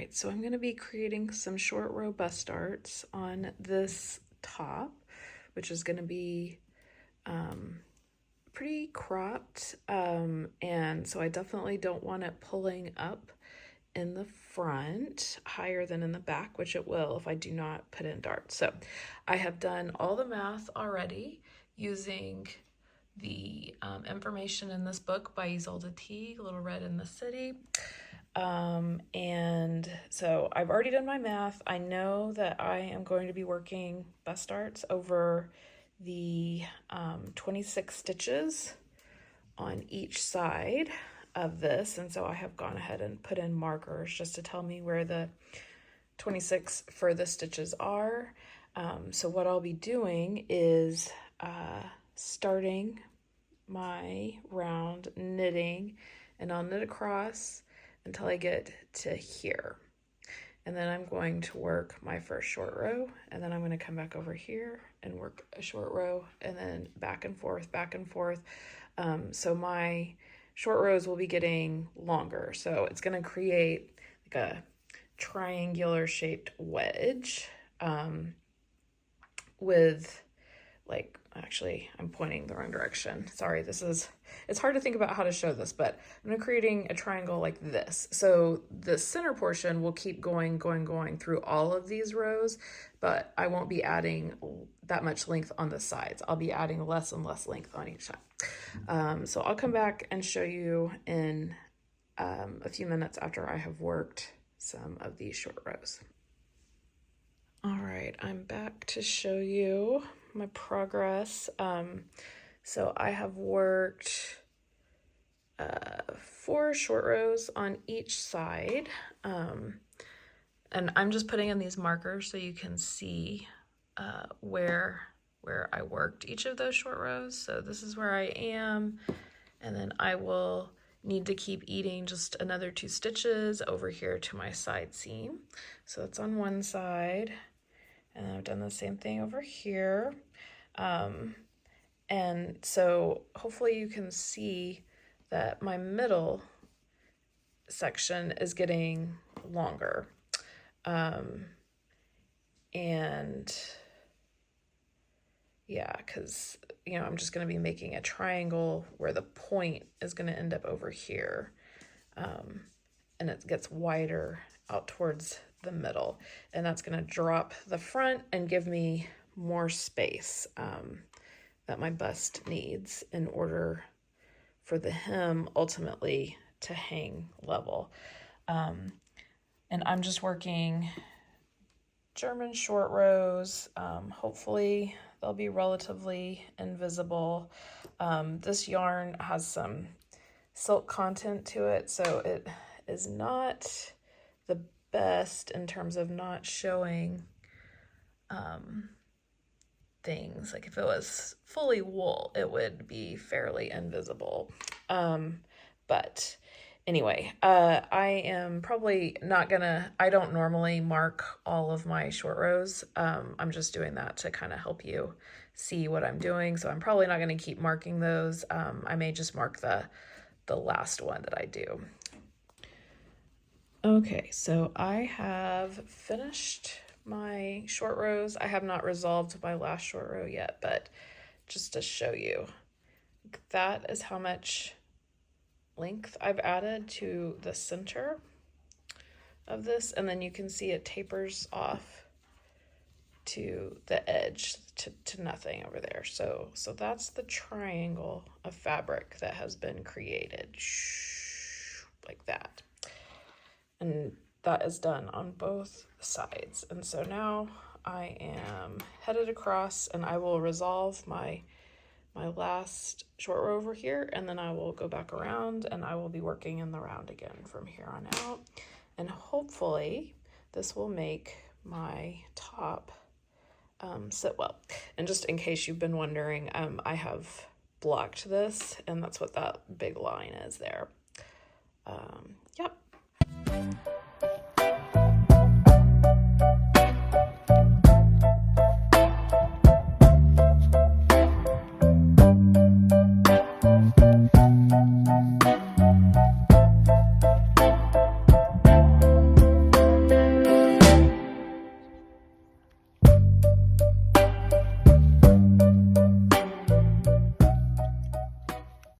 right, so I'm going to be creating some short row bust darts on this top, which is going to be pretty cropped, and so I definitely don't want it pulling up in the front higher than in the back, which it will if I do not put in darts. So I have done all the math already using the information in this book by Cloudbreak Tee, Little Red in the City. And so I've already done my math. I know that I am going to be working bust darts over the 26 stitches on each side of this, and so I have gone ahead and put in markers just to tell me where the 26 furthest stitches are. So what I'll be doing is starting my round knitting, and I'll knit across until I get to here, and then I'm going to work my first short row, and then I'm going to come back over here and work a short row, and then back and forth, back and forth. So my short rows will be getting longer, so it's going to create like a triangular shaped wedge with, like, actually I'm pointing the wrong direction. Sorry, it's hard to think about how to show this, but I'm creating a triangle like this. So the center portion will keep going through all of these rows, but I won't be adding that much length on the sides. I'll be adding less and less length on each side. So I'll come back and show you in a few minutes after I have worked some of these short rows. All right, I'm back to show you my progress. So I have worked 4 short rows on each side, and I'm just putting in these markers so you can see where I worked each of those short rows. So this is where I am, and then I will need to keep eating just another 2 stitches over here to my side seam. So it's on one side, and I've done the same thing over here. And so hopefully you can see that my middle section is getting longer. And yeah, because, you know, I'm just going to be making a triangle where the point is going to end up over here. And it gets wider out towards the middle, and that's going to drop the front and give me more space that my bust needs in order for the hem ultimately to hang level. And I'm just working German short rows. Hopefully they'll be relatively invisible. This yarn has some silk content to it, so it is not the best in terms of not showing things. Like if it was fully wool, it would be fairly invisible. But anyway, I am probably not gonna, I don't normally mark all of my short rows. I'm just doing that to kind of help you see what I'm doing. So I'm probably not gonna keep marking those. I may just mark the last one that I do. Okay, so I have finished my short rows. I have not resolved my last short row yet, but just to show you, that is how much length I've added to the center of this, and then you can see it tapers off to the edge to nothing over there. So that's the triangle of fabric that has been created, like that. And that is done on both sides. And so now I am headed across, and I will resolve my last short row over here, and then I will go back around, and I will be working in the round again from here on out. And hopefully this will make my top sit well. And just in case you've been wondering, I have blocked this, and that's what that big line is there. Yep.